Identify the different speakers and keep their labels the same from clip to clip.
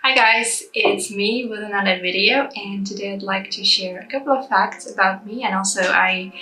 Speaker 1: Hi guys, it's me with another video, and today I'd like to share a couple of facts about me, and also I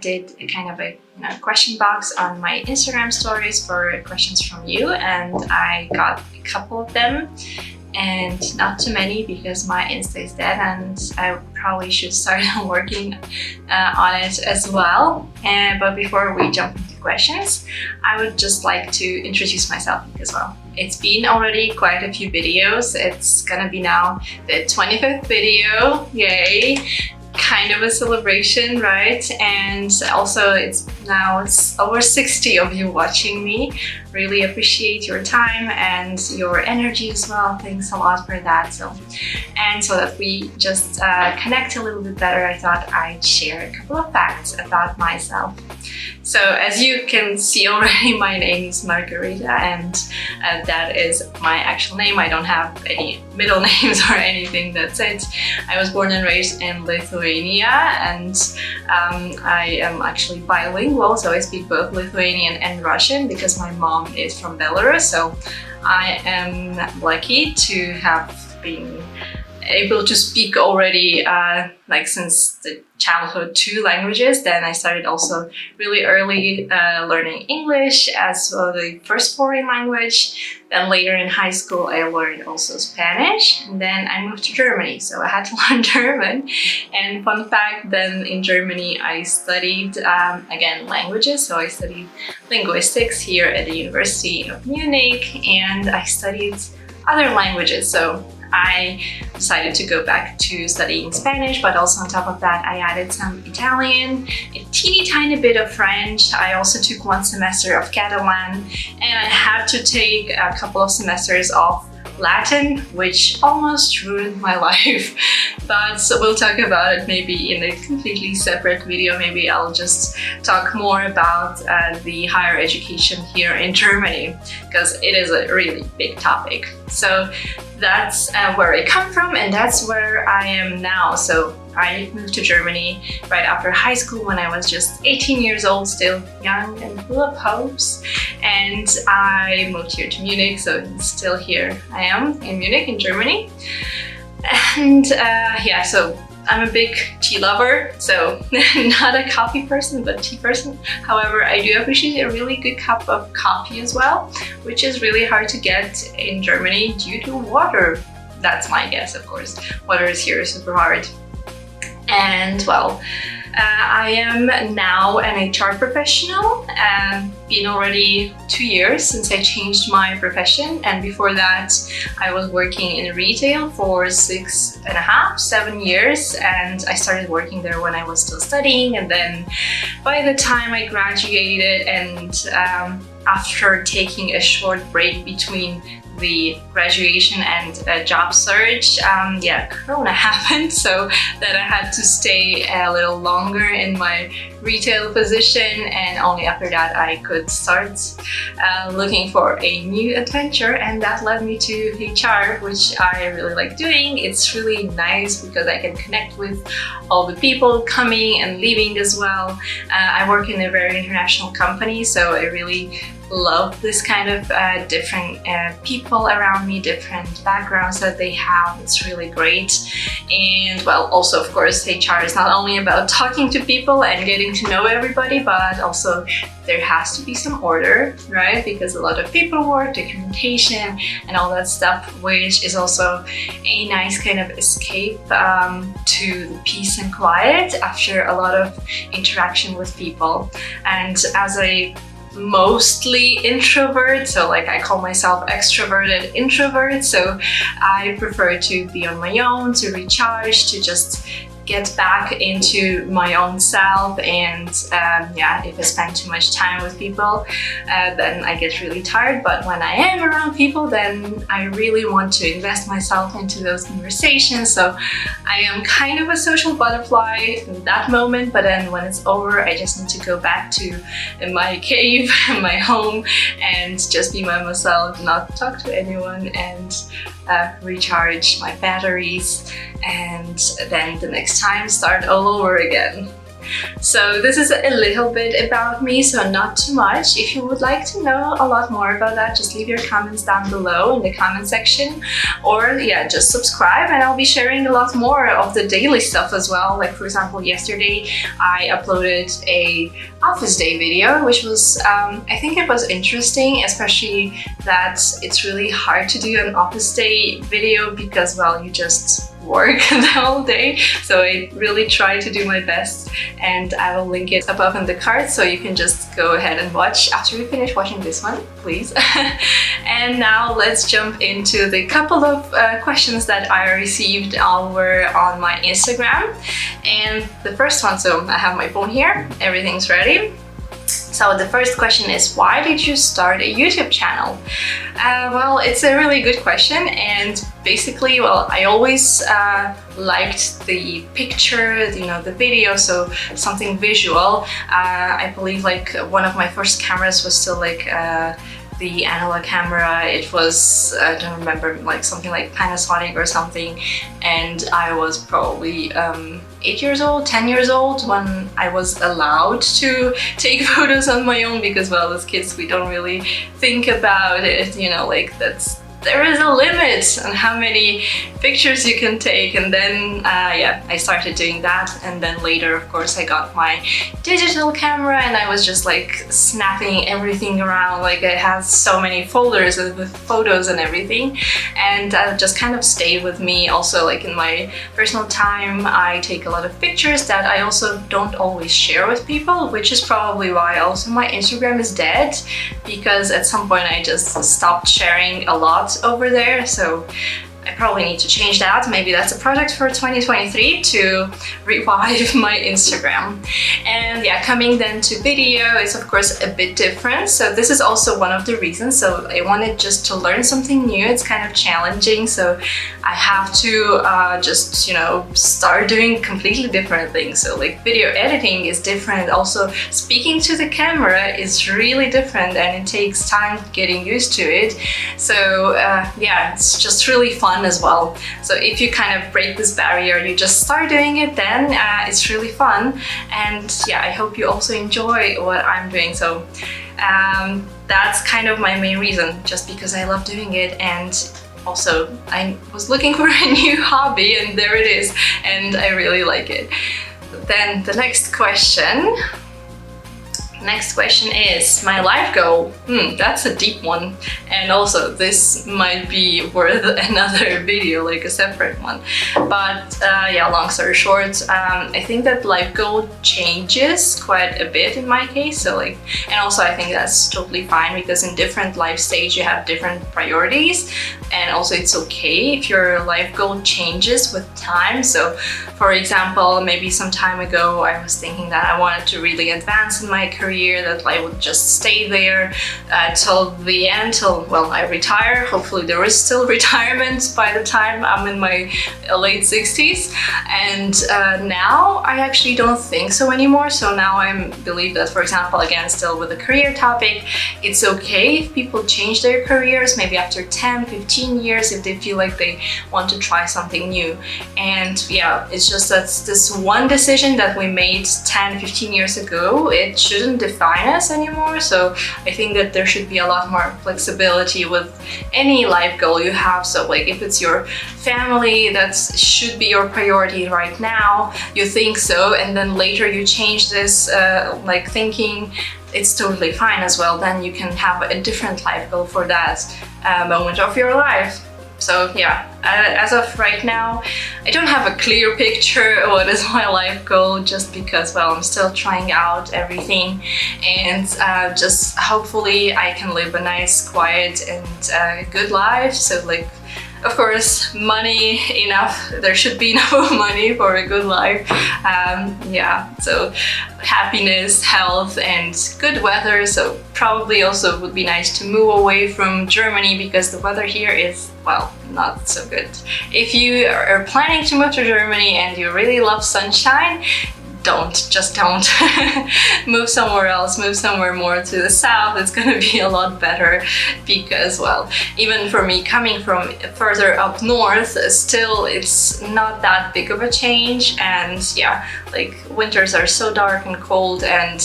Speaker 1: did a kind of a question box on my Instagram stories for questions from you, and I got a couple of them and not too many because my Insta is dead and I probably should start working on it as well. But before we jump into questions, I would just like to introduce myself as well. It's been already quite a few videos. It's gonna be now the 25th video, yay! Kind of a celebration, right? And also it's over 60 of you watching me. Really appreciate your time and your energy as well. Thanks a lot for that. So that we just connect a little bit better, I thought I'd share a couple of facts about myself. So as you can see already, my name is Margarita, and that is my actual name. I don't have any middle names or anything, that's it. I was born and raised in Lithuania, and I am actually bilingual, so I speak both Lithuanian and Russian because my mom is from Belarus. So I am lucky to have been able to speak already since the childhood 2 languages. Then I started also really early learning English as the first foreign language. Then later in high school I learned also Spanish, and then I moved to Germany, so I had to learn German. And fun fact, then in Germany I studied again languages, so I studied linguistics here at the University of Munich, and I studied other languages. So I decided to go back to studying Spanish, but also on top of that I added some Italian, a teeny tiny bit of French. I also took 1 semester of Catalan, and I had to take a couple of semesters of Latin, which almost ruined my life. But we'll talk about it maybe in a completely separate video. Maybe I'll just talk more about the higher education here in Germany, because it is a really big topic. So that's where I come from, and that's where I am now. So I moved to Germany right after high school when I was just 18 years old, still young and full of hopes. And I moved here to Munich, so still here I am in Munich in Germany. And yeah, so I'm a big tea lover, so not a coffee person, but tea person. However, I do appreciate a really good cup of coffee as well, which is really hard to get in Germany due to water. That's my guess, of course. Water is here super hard. And well, I am now an HR professional. Been already 2 years since I changed my profession, and before that I was working in retail for 6.5, 7 years, and I started working there when I was still studying. And then by the time I graduated, and after taking a short break between the graduation and job search, Corona happened, so that I had to stay a little longer in my retail position, and only after that I could start looking for a new adventure, and that led me to HR, which I really like doing. It's really nice because I can connect with all the people coming and leaving as well. I work in a very international company, so I really love this kind of different people around me, different backgrounds that they have. It's really great. And well, also of course HR is not only about talking to people and getting to know everybody, but also there has to be some order, right? Because a lot of paperwork, documentation, and all that stuff, which is also a nice kind of escape to the peace and quiet after a lot of interaction with people. And as a mostly introvert, so like I call myself extroverted introvert, so I prefer to be on my own, to recharge, to just get back into my own self. And if I spend too much time with people, then I get really tired. But when I am around people, then I really want to invest myself into those conversations. So I am kind of a social butterfly in that moment, but then when it's over, I just need to go back to my cave, my home, and just be by myself, not talk to anyone, and recharge my batteries, and then the next time start all over again. So this is a little bit about me, so not too much. If you would like to know a lot more about that, just leave your comments down below in the comment section, or yeah, just subscribe, and I'll be sharing a lot more of the daily stuff as well. Like for example, yesterday I uploaded a office day video, which was I think it was interesting, especially that it's really hard to do an office day video because, well, you just work the whole day. So I really try to do my best, and I will link it above in the card, so you can just go ahead and watch after you finish watching this one, please. And now let's jump into the couple of questions that I received over on my Instagram. And the first one, so I have my phone here, everything's ready. So the first question is, why did you start a YouTube channel? Well, it's a really good question, and basically, well, I always liked the picture, you know, the video, so something visual. I believe like one of my first cameras was still like the analog camera. It was, I don't remember, like something like Panasonic or something, and I was probably 8 years old, 10 years old when I was allowed to take photos on my own, because, well, as kids we don't really think about it, you know, like there is a limit on how many pictures you can take. And then yeah, I started doing that, and then later of course I got my digital camera, and I was just like snapping everything around. Like it has so many folders with photos and everything, and just kind of stayed with me. Also, like in my personal time I take a lot of pictures that I also don't always share with people, which is probably why also my Instagram is dead, because at some point I just stopped sharing a lot over there. So I probably need to change that. Maybe that's a project for 2023, to revive my Instagram. And yeah, coming then to video is of course a bit different. So this is also one of the reasons. So I wanted just to learn something new. It's kind of challenging, so I have to just, you know, start doing completely different things. So like video editing is different. Also speaking to the camera is really different, and it takes time getting used to it. So yeah, it's just really fun as well. So if you kind of break this barrier, you just start doing it, then it's really fun. And yeah, I hope you also enjoy what I'm doing. So that's kind of my main reason, just because I love doing it, and also I was looking for a new hobby, and there it is, and I really like it. Then the next question. Next question is my life goal. That's a deep one, and also this might be worth another video, like a separate one. But yeah, long story short, I think that life goal changes quite a bit in my case. So like, and also I think that's totally fine, because in different life stage you have different priorities, and also it's okay if your life goal changes with time. So for example, maybe some time ago I was thinking that I wanted to really advance in my career, that I would just stay there till the end, till, well, I retire. Hopefully there is still retirement by the time I'm in my late 60s. And now I actually don't think so anymore. So now I believe that, for example, again, still with the career topic, it's okay if people change their careers maybe after 10, 15 years if they feel like they want to try something new. And yeah, it's just that this one decision that we made 10, 15 years ago, it shouldn't define us anymore. So I think that there should be a lot more flexibility with any life goal you have. So like if it's your family, that should be your priority right now, you think so, and then later you change this like thinking, it's totally fine as well. Then you can have a different life goal for that moment of your life. So yeah, as of right now, I don't have a clear picture of what is my life goal, just because, well, I'm still trying out everything, and just hopefully I can live a nice, quiet and good life. So like, of course, money enough, there should be enough money for a good life. Yeah, so happiness, health, and good weather. So probably also would be nice to move away from Germany, because the weather here is, well, not so good. If you are planning to move to Germany and you really love sunshine, just don't. Move somewhere else, move somewhere more to the south. It's gonna be a lot better because, well, even for me coming from further up north, still it's not that big of a change. And yeah, like winters are so dark and cold, and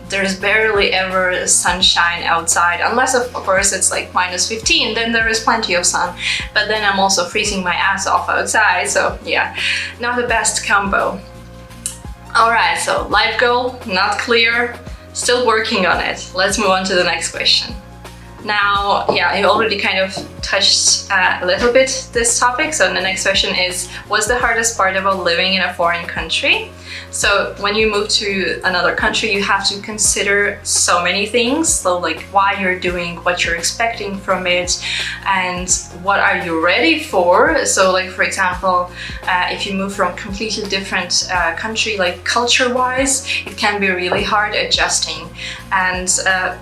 Speaker 1: there's barely ever sunshine outside, unless of course it's like -15, then there is plenty of sun, but then I'm also freezing my ass off outside, so yeah, not the best combo. Alright, so life goal, not clear, still working on it. Let's move on to the next question. Now, yeah, I already kind of touched a little bit this topic, so the next question is, what's the hardest part about living in a foreign country? So when you move to another country, you have to consider so many things. So like why you're doing, what you're expecting from it, and what are you ready for. So like, for example, if you move from a completely different country, like culture-wise, it can be really hard adjusting. And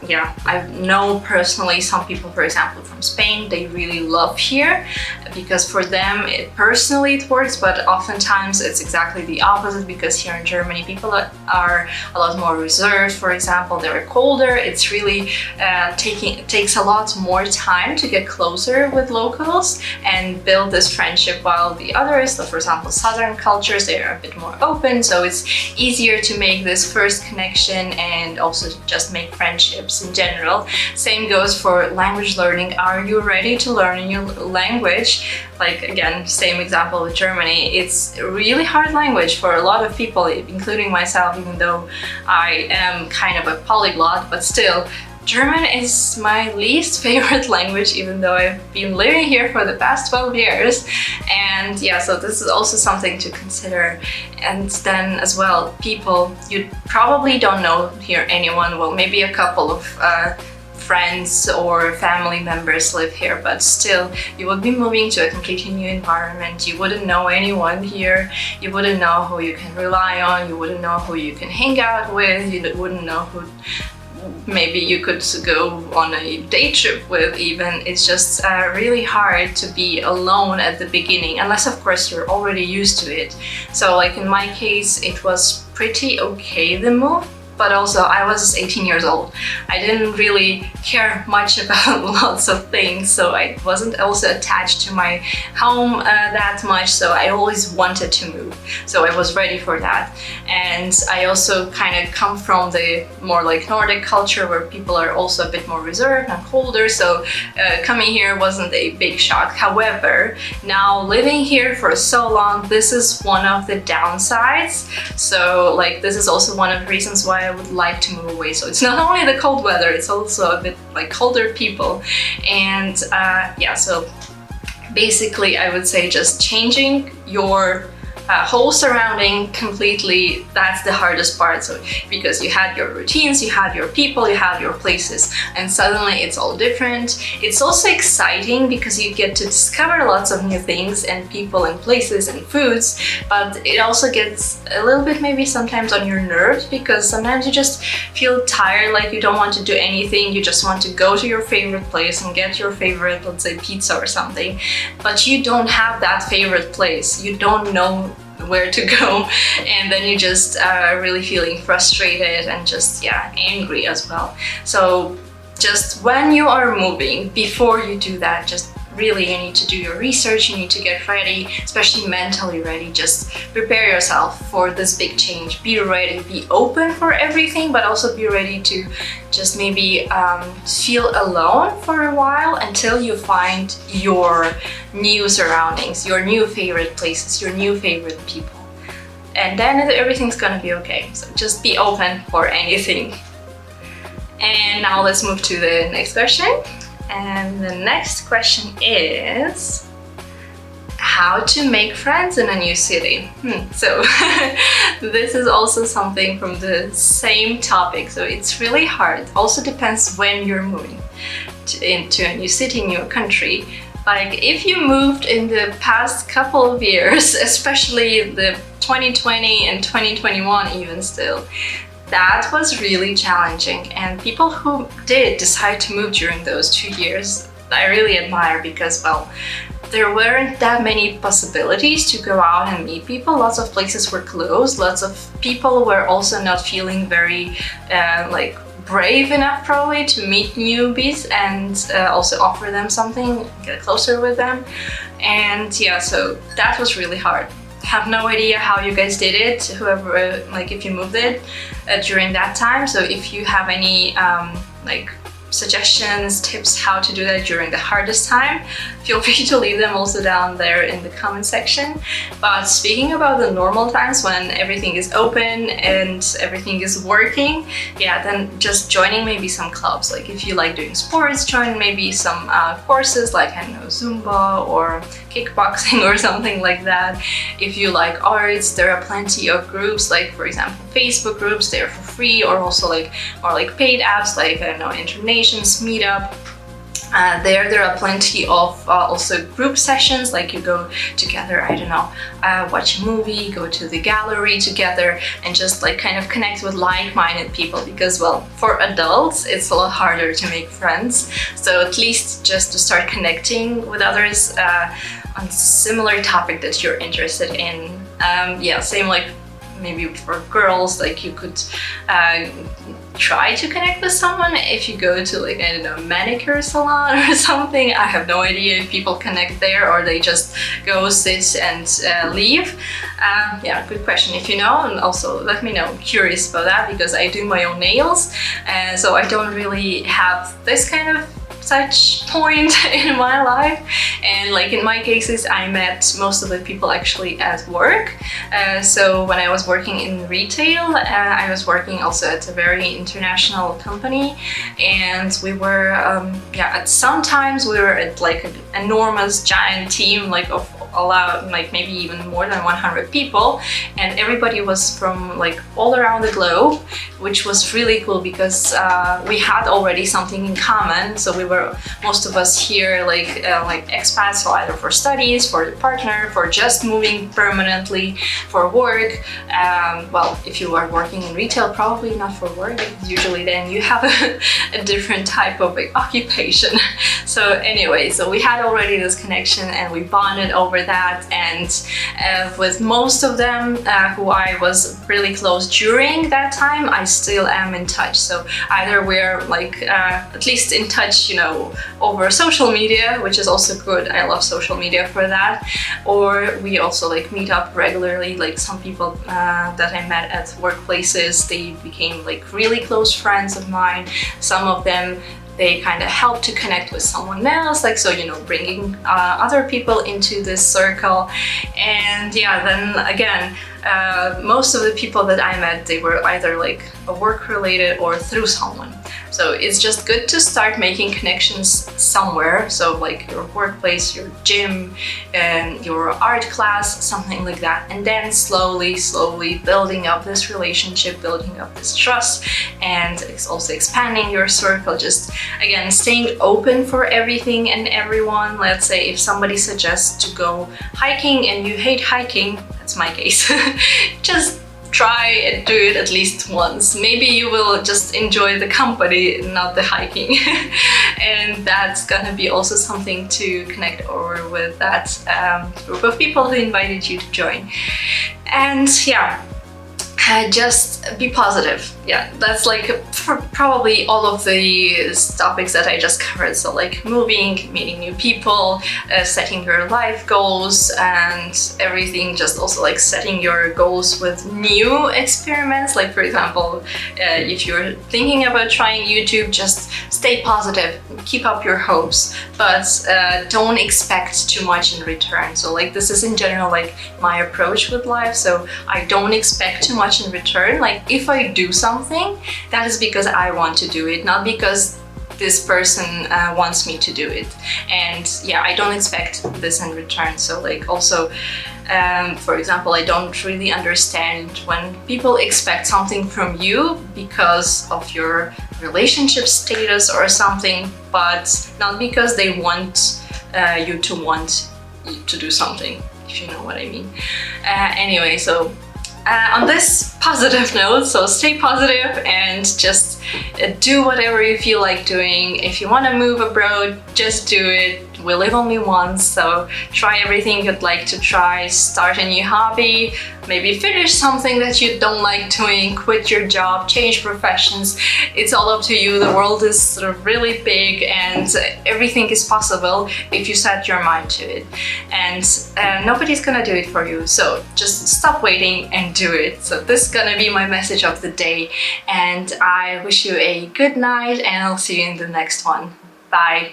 Speaker 1: yeah, I know personally some people, for example, from Spain, they really love here because for them, personally it works, but oftentimes it's exactly the opposite, because here in Germany, people are a lot more reserved. For example, they're colder. It's really it takes a lot more time to get closer with locals and build this friendship, while the others, so for example, southern cultures, they are a bit more open, so it's easier to make this first connection and also just make friendships in general. Same goes for language learning. Are you ready to learn a new language? Like again, same example with Germany. It's a really hard language for a lot of people, including myself, even though I am kind of a polyglot, but still, German is my least favorite language, even though I've been living here for the past 12 years. And yeah, so this is also something to consider. And then as well, people, you probably don't know here anyone, well, maybe a couple of friends or family members live here, but still, you would be moving to a completely new environment. You wouldn't know anyone here. You wouldn't know who you can rely on. You wouldn't know who you can hang out with. You wouldn't know who maybe you could go on a day trip with even. It's just really hard to be alone at the beginning, unless of course you're already used to it. So like in my case, it was pretty okay, the move, but also I was 18 years old. I didn't really care much about lots of things, so I wasn't also attached to my home that much, so I always wanted to move. So I was ready for that. And I also kind of come from the more like Nordic culture, where people are also a bit more reserved and colder, so coming here wasn't a big shock. However, now living here for so long, this is one of the downsides. So like this is also one of the reasons why I would like to move away. So it's not only the cold weather, it's also a bit like colder people. And yeah, so basically I would say just changing your whole surrounding completely, that's the hardest part. So because you had your routines, you had your people, you had your places, and suddenly it's all different. It's also exciting because you get to discover lots of new things and people and places and foods, but it also gets a little bit maybe sometimes on your nerves, because sometimes you just feel tired, like you don't want to do anything, you just want to go to your favorite place and get your favorite, let's say, pizza or something, but you don't have that favorite place, you don't know where to go, and then you just are really feeling frustrated and just, yeah, angry as well. So just when you are moving, before you do that, just really you need to do your research, you need to get ready, especially mentally ready. Just prepare yourself for this big change. Be ready, be open for everything, but also be ready to just maybe feel alone for a while until you find your new surroundings, your new favorite places, your new favorite people. And then everything's gonna be okay. So just be open for anything. And now let's move to the next question. And the next question is how to make friends in a new city. So this is also something from the same topic. So it's really hard. Also depends when you're moving into a new city, new country. Like if you moved in the past couple of years, especially the 2020 and 2021 even still, that was really challenging, and people who did decide to move during those 2 years, I really admire, because, well, there weren't that many possibilities to go out and meet people. Lots of places were closed. Lots of people were also not feeling very like brave enough probably to meet newbies and also offer them something, get closer with them. And yeah, so that was really hard. Have no idea how you guys did it, whoever, like if you moved it during that time. So if you have any like suggestions, tips how to do that during the hardest time, feel free to leave them also down there in the comment section. But speaking about the normal times when everything is open and everything is working, yeah, then just joining maybe some clubs. Like if you like doing sports, join maybe some courses like, I don't know, Zumba or kickboxing or something like that. If you like arts, there are plenty of groups, like for example Facebook groups, they're for free, or also like more like paid apps like, I don't know, Internations, Meetup. There are plenty of also group sessions, like you go together, I don't know, watch a movie, go to the gallery together, and just like kind of connect with like-minded people, because well, for adults it's a lot harder to make friends. So at least just to start connecting with others on similar topic that you're interested in. Yeah, same like maybe for girls, like you could try to connect with someone if you go to like, I don't know, manicure salon or something. I have no idea if people connect there or they just go sit and leave. Yeah, good question if you know, and also let me know. I'm curious about that because I do my own nails, so I don't really have this kind of such point in my life. And like in my cases, I met most of the people actually at work. So when I was working in retail, I was working also at a very international company, and we were yeah, at sometimes we were at like an enormous giant team, like of like maybe even more than 100 people, and everybody was from like all around the globe, which was really cool because we had already something in common. So we were, most of us here, like expats, so either for studies, for the partner, for just moving permanently, for work. Well, if you are working in retail, probably not for work, because usually then you have a different type of like, occupation. So anyway, so we had already this connection and we bonded over that, and with most of them who I was really close during that time, I still am in touch. So either we're like at least in touch, you know, over social media, which is also good. I love social media for that. Or we also like meet up regularly. Like some people that I met at workplaces, they became like really close friends of mine. Some of them, they kind of help to connect with someone else, like, so, you know, bringing other people into this circle. And yeah, then again, most of the people that I met, they were either like work related or through someone. So it's just good to start making connections somewhere. So like your workplace, your gym, and your art class, something like that. And then slowly building up this relationship, building up this trust, and it's also expanding your circle. Just again, staying open for everything and everyone. Let's say if somebody suggests to go hiking and you hate hiking, that's my case, just try and do it at least once. Maybe you will just enjoy the company, not the hiking. And that's gonna be also something to connect over with that group of people who invited you to join. And yeah, just be positive. Yeah, that's like probably all of the topics that I just covered. So like moving, meeting new people, setting your life goals and everything. Just also like setting your goals with new experiments. Like for example, if you're thinking about trying YouTube, just stay positive, keep up your hopes, but don't expect too much in return. So like this is in general like my approach with life. So I don't expect too much in return. Like if I do something, that is because I want to do it, not because this person wants me to do it. And yeah, I don't expect this in return. So like also, for example, I don't really understand when people expect something from you because of your relationship status or something, but not because they want you to do something, if you know what I mean. Anyway, so on this positive note, so stay positive and just do whatever you feel like doing. If you want to move abroad, just do it. We live only once, so try everything you'd like to try. Start a new hobby, maybe finish something that you don't like doing, quit your job, change professions. It's all up to you. The world is sort of really big and everything is possible if you set your mind to it. And nobody's gonna do it for you, so just stop waiting and do it. So this is gonna be my message of the day, and I wish you a good night and I'll see you in the next one. Bye.